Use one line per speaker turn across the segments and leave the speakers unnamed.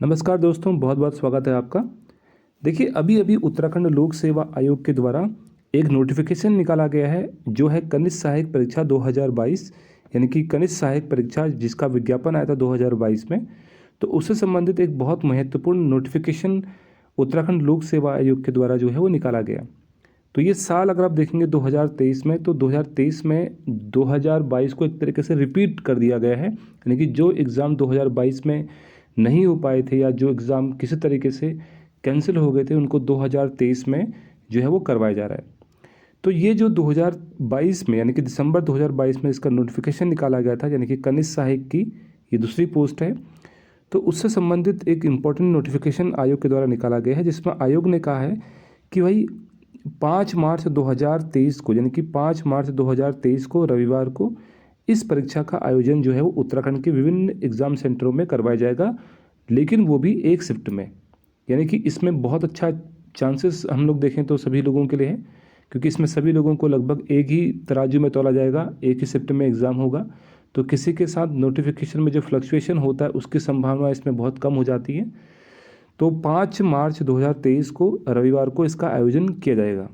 नमस्कार दोस्तों, बहुत बहुत स्वागत है आपका। देखिए, अभी अभी उत्तराखंड लोक सेवा आयोग के द्वारा एक नोटिफिकेशन निकाला गया है जो है कनिष्ठ सहायक परीक्षा 2022, यानी कि कनिष्ठ सहायक परीक्षा जिसका विज्ञापन आया था 2022 में। तो उससे संबंधित एक बहुत महत्वपूर्ण नोटिफिकेशन उत्तराखंड लोक सेवा आयोग के द्वारा जो है वो निकाला गया। तो ये साल अगर आप देखेंगे 2023 में, तो 2023 में 2022 को एक तरीके से रिपीट कर दिया गया है, यानी कि जो एग्ज़ाम 2022 में नहीं हो पाए थे या जो एग्ज़ाम किसी तरीके से कैंसिल हो गए थे, उनको 2023 में जो है वो करवाया जा रहा है। तो ये जो 2022 में, यानी कि दिसंबर 2022 में इसका नोटिफिकेशन निकाला गया था, यानी कि कनिष्ठ सहायक की ये दूसरी पोस्ट है। तो उससे संबंधित एक इम्पॉर्टेंट नोटिफिकेशन आयोग के द्वारा निकाला गया है, जिसमें आयोग ने कहा है कि भाई 5 मार्च 2023 को, यानी कि 5 मार्च 2023 को रविवार को इस परीक्षा का आयोजन जो है वो उत्तराखंड के विभिन्न एग्ज़ाम सेंटरों में करवाया जाएगा, लेकिन वो भी एक शिफ्ट में। यानी कि इसमें बहुत अच्छा चांसेस हम लोग देखें तो सभी लोगों के लिए है, क्योंकि इसमें सभी लोगों को लगभग एक ही तराजू में तौला जाएगा, एक ही शिफ्ट में एग्ज़ाम होगा। तो किसी के साथ नोटिफिकेशन में जो फ्लक्चुएशन होता है उसकी संभावना इसमें बहुत कम हो जाती है। तो 5 मार्च 2023 को रविवार को इसका आयोजन किया जाएगा।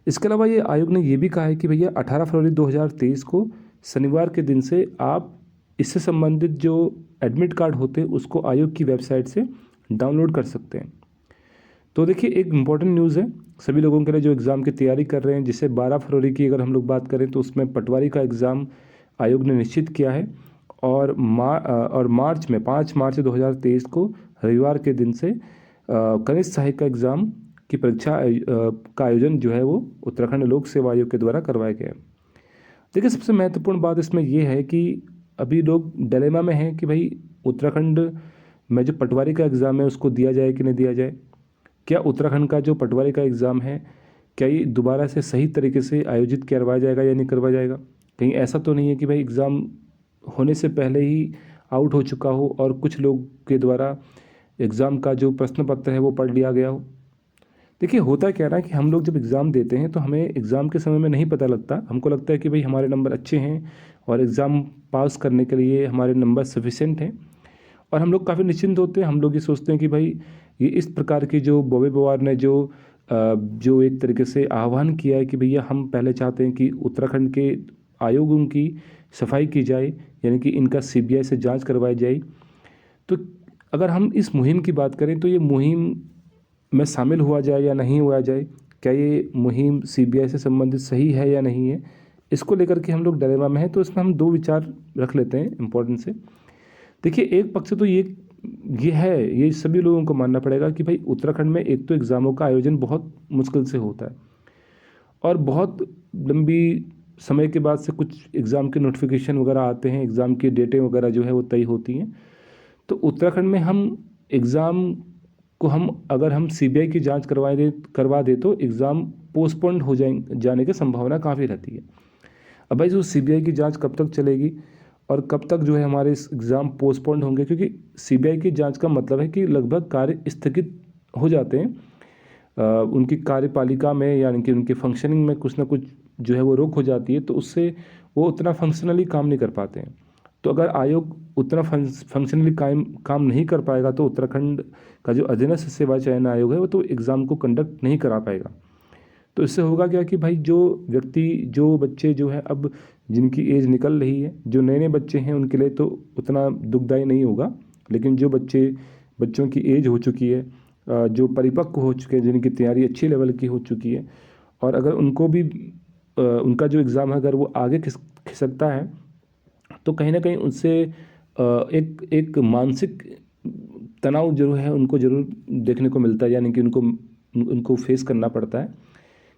इसके अलावा ये आयोग ने ये भी कहा है कि भैया 18 फरवरी 2023 को शनिवार के दिन से आप इससे संबंधित जो एडमिट कार्ड होते हैं उसको आयोग की वेबसाइट से डाउनलोड कर सकते हैं। तो देखिए, एक इम्पॉर्टेंट न्यूज़ है सभी लोगों के लिए जो एग्ज़ाम की तैयारी कर रहे हैं। जिसे 12 फरवरी की अगर हम लोग बात करें तो उसमें पटवारी का एग्ज़ाम आयोग ने निश्चित किया है, और मार्च में 5 मार्च 2023 को रविवार के दिन से कनिष्ठ सहायक का एग्ज़ाम की परीक्षा का आयोजन जो है वो उत्तराखंड लोक सेवा आयोग के द्वारा करवाया गया है। देखिए, सबसे महत्वपूर्ण बात इसमें यह है कि अभी लोग डिलेमा में हैं कि भाई उत्तराखंड में जो पटवारी का एग्ज़ाम है उसको दिया जाए कि नहीं दिया जाए। क्या उत्तराखंड का जो पटवारी का एग्ज़ाम है, क्या ये दोबारा से सही तरीके से आयोजित करवाया जाएगा या नहीं करवाया जाएगा। कहीं ऐसा तो नहीं है कि भाई एग्ज़ाम होने से पहले ही आउट हो चुका हो और कुछ लोग के द्वारा एग्ज़ाम का जो प्रश्न पत्र है वो पढ़ लिया गया हो। देखिए, होता क्या है ना कि हम लोग जब एग्ज़ाम देते हैं तो हमें एग्ज़ाम के समय में नहीं पता लगता। हमको लगता है कि भाई हमारे नंबर अच्छे हैं और एग्ज़ाम पास करने के लिए हमारे नंबर सफिशिएंट हैं, और हम लोग काफ़ी निश्चिंत होते हैं। हम लोग ये सोचते हैं कि भाई ये इस प्रकार की जो बॉबी पवार ने जो एक तरीके से आह्वान किया है कि भैया हम पहले चाहते हैं कि उत्तराखंड के आयोगों की सफाई की जाए, यानी कि इनका सीबीआई से जांच करवाई जाए। तो अगर हम इस मुहिम की बात करें तो ये मुहिम में शामिल हुआ जाए या नहीं हुआ जाए, क्या ये मुहिम सीबीआई से संबंधित सही है या नहीं है, इसको लेकर के हम लोग डिलेमा में हैं। तो इसमें हम दो विचार रख लेते हैं इम्पोर्टेंट से। देखिए, एक पक्ष तो ये है, ये सभी लोगों को मानना पड़ेगा कि भाई उत्तराखंड में एक तो एग्ज़ामों का आयोजन बहुत मुश्किल से होता है, और बहुत लंबी समय के बाद से कुछ एग्ज़ाम के नोटिफिकेशन वगैरह आते हैं, एग्ज़ाम की डेटें वगैरह जो है वो तय होती हैं। तो उत्तराखंड में हम एग्ज़ाम को अगर हम सीबीआई की जांच करवा दे तो एग्ज़ाम पोस्टपोन्ड हो जाने की संभावना काफ़ी रहती है। अब भाई जो सीबीआई की जांच कब तक चलेगी और कब तक जो है हमारे एग्ज़ाम पोस्टपोन्ड होंगे, क्योंकि सीबीआई की जांच का मतलब है कि लगभग कार्य स्थगित हो जाते हैं। उनकी कार्यपालिका में, यानी कि उनके फंक्शनिंग में कुछ ना कुछ जो है वो रोक हो जाती है, तो उससे वो उतना फंक्शनली काम नहीं कर पाते हैं। तो अगर आयोग उतना फंक्शनली काम नहीं कर पाएगा तो उत्तराखंड का जो अधीनस्थ सेवा चयन आयोग है वो तो एग्ज़ाम को कंडक्ट नहीं करा पाएगा। तो इससे होगा क्या कि भाई जो बच्चे जो है अब जिनकी एज निकल रही है, जो नए नए बच्चे हैं उनके लिए तो उतना दुखदाई नहीं होगा, लेकिन जो बच्चों की एज हो चुकी है, जो परिपक्व हो चुके हैं, जिनकी तैयारी अच्छी लेवल की हो चुकी है, और अगर उनको भी उनका जो एग्ज़ाम है अगर वो आगे खिसकता है तो कहीं ना कहीं उनसे एक मानसिक तनाव जो है उनको ज़रूर देखने को मिलता है, यानी कि उनको फेस करना पड़ता है,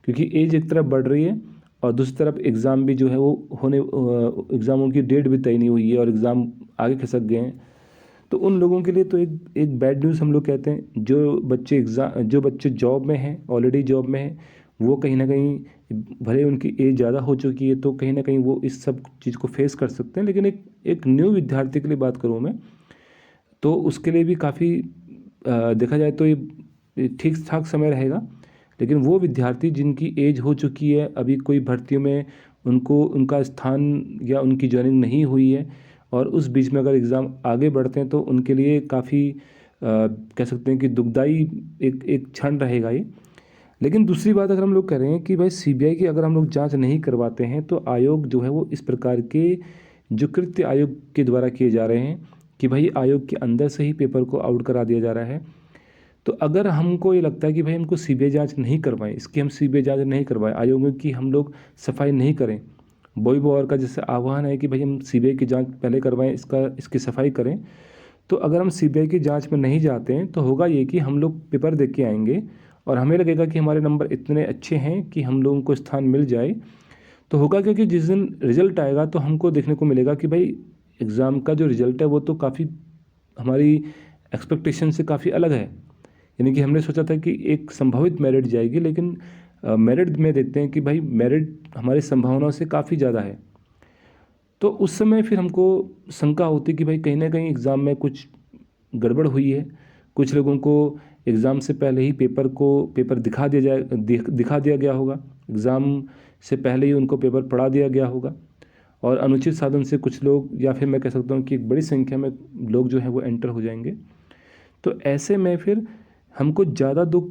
क्योंकि एज एक तरफ बढ़ रही है और दूसरी तरफ एग्ज़ाम भी जो है वो एग्ज़ामों की डेट भी तय नहीं हुई है और एग्ज़ाम आगे खिसक गए हैं। तो उन लोगों के लिए तो एक बैड न्यूज़ हम लोग कहते हैं। जो बच्चे जॉब में हैं, ऑलरेडी जॉब में हैं, वो कहीं ना कहीं भले उनकी एज ज़्यादा हो चुकी है तो कहीं ना कहीं वो इस सब चीज़ को फेस कर सकते हैं, लेकिन एक न्यू विद्यार्थी के लिए बात करूँ मैं तो उसके लिए भी काफ़ी देखा जाए तो ये ठीक ठाक समय रहेगा। लेकिन वो विद्यार्थी जिनकी एज हो चुकी है, अभी कोई भर्तियों में उनका स्थान या उनकी जॉइनिंग नहीं हुई है और उस बीच में अगर एग्ज़ाम आगे बढ़ते हैं तो उनके लिए काफ़ी कह सकते हैं कि दुखदाई एक एक क्षण रहेगा ये। लेकिन दूसरी बात अगर हम लोग कह रहे हैं कि भाई सीबीआई की अगर हम लोग जांच नहीं करवाते हैं तो आयोग जो है वो इस प्रकार के जो कृत्य आयोग के द्वारा किए जा रहे हैं कि भाई आयोग के अंदर से ही पेपर को आउट करा दिया जा रहा है। तो अगर हमको ये लगता है कि भाई हमको सीबीआई जांच नहीं करवाएं, इसकी हम सीबीआई जांच नहीं करवाएं, आयोगों की हम लोग सफाई नहीं करें, बॉय बॉयर का जैसे आह्वान है कि भाई हम सीबीआई की जांच पहले करवाएं, इसकी सफाई करें। तो अगर हम सीबीआई की जांच में नहीं जाते हैं तो होगा ये कि हम लोग पेपर दे के आएंगे और हमें लगेगा कि हमारे नंबर इतने अच्छे हैं कि हम लोगों को स्थान मिल जाए। तो होगा क्योंकि जिस दिन रिजल्ट आएगा तो हमको देखने को मिलेगा कि भाई एग्ज़ाम का जो रिजल्ट है वो तो काफ़ी हमारी एक्सपेक्टेशन से काफ़ी अलग है। यानी कि हमने सोचा था कि एक संभावित मेरिट जाएगी, लेकिन मेरिट में देखते हैं कि भाई मेरिट हमारी संभावनाओं से काफ़ी ज़्यादा है। तो उस समय फिर हमको शंका होती कि भाई कहीं ना कहीं एग्ज़ाम में कुछ गड़बड़ हुई है। कुछ लोगों को एग्ज़ाम से पहले ही पेपर दिखा दिया गया होगा, एग्ज़ाम से पहले ही उनको पेपर पढ़ा दिया गया होगा और अनुचित साधन से कुछ लोग, या फिर मैं कह सकता हूँ कि एक बड़ी संख्या में लोग जो हैं वो एंटर हो जाएंगे। तो ऐसे में फिर हमको ज़्यादा दुख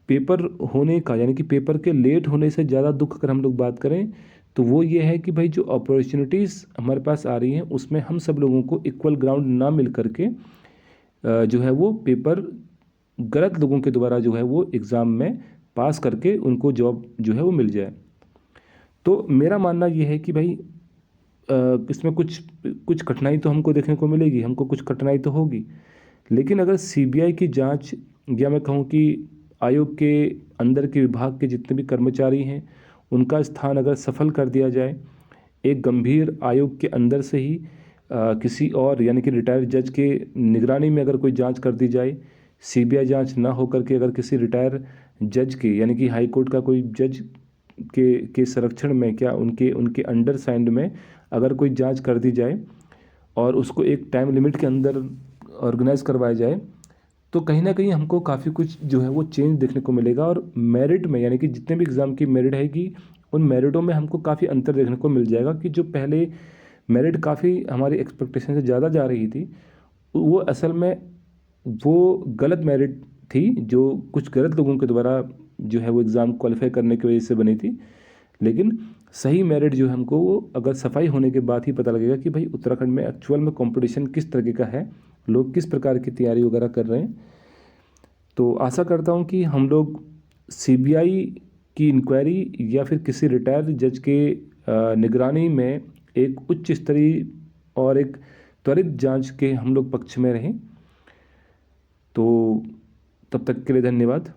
पेपर होने का, यानी कि पेपर के लेट होने से ज़्यादा दुख अगर हम लोग बात करें तो वो ये है कि भाई जो अपॉर्चुनिटीज़ हमारे पास आ रही हैं उसमें हम सब लोगों को इक्वल ग्राउंड ना मिल करके जो है वो पेपर गलत लोगों के द्वारा जो है वो एग्ज़ाम में पास करके उनको जॉब जो है वो मिल जाए। तो मेरा मानना ये है कि भाई इसमें कुछ कुछ कठिनाई तो हमको देखने को मिलेगी, हमको कुछ कठिनाई तो होगी। लेकिन अगर सीबीआई की जांच, या मैं कहूँ कि आयोग के अंदर के विभाग के जितने भी कर्मचारी हैं उनका स्थान अगर सफल कर दिया जाए, एक गंभीर आयोग के अंदर से ही किसी और यानी कि रिटायर्ड जज के निगरानी में अगर कोई जांच कर दी जाए, सीबीआई जांच ना हो करके अगर किसी रिटायर जज के, यानी कि हाई कोर्ट का कोई जज के संरक्षण में, क्या उनके उनके अंडर साइंड में अगर कोई जांच कर दी जाए और उसको एक टाइम लिमिट के अंदर ऑर्गेनाइज करवाया जाए, तो कहीं ना कहीं हमको काफ़ी कुछ जो है वो चेंज देखने को मिलेगा। और मेरिट में, यानी कि जितने भी एग्ज़ाम की मेरिट है कि उन मेरिटों में हमको काफ़ी अंतर देखने को मिल जाएगा कि जो पहले मेरिट काफ़ी हमारी एक्सपेक्टेशन से ज़्यादा जा रही थी, वो असल में वो गलत मेरिट थी जो कुछ गलत लोगों के द्वारा जो है वो एग्ज़ाम क्वालिफाई करने की वजह से बनी थी। लेकिन सही मेरिट जो है हमको वो अगर सफाई होने के बाद ही पता लगेगा कि भाई उत्तराखंड में एक्चुअल में कंपटीशन किस तरीके का है, लोग किस प्रकार की तैयारी वगैरह कर रहे हैं। तो आशा करता हूँ कि हम लोग सीबीआई की इंक्वायरी या फिर किसी रिटायर्ड जज के निगरानी में एक उच्च स्तरीय और एक त्वरित जांच के हम लोग पक्ष में रहें। तो तब तक के लिए धन्यवाद।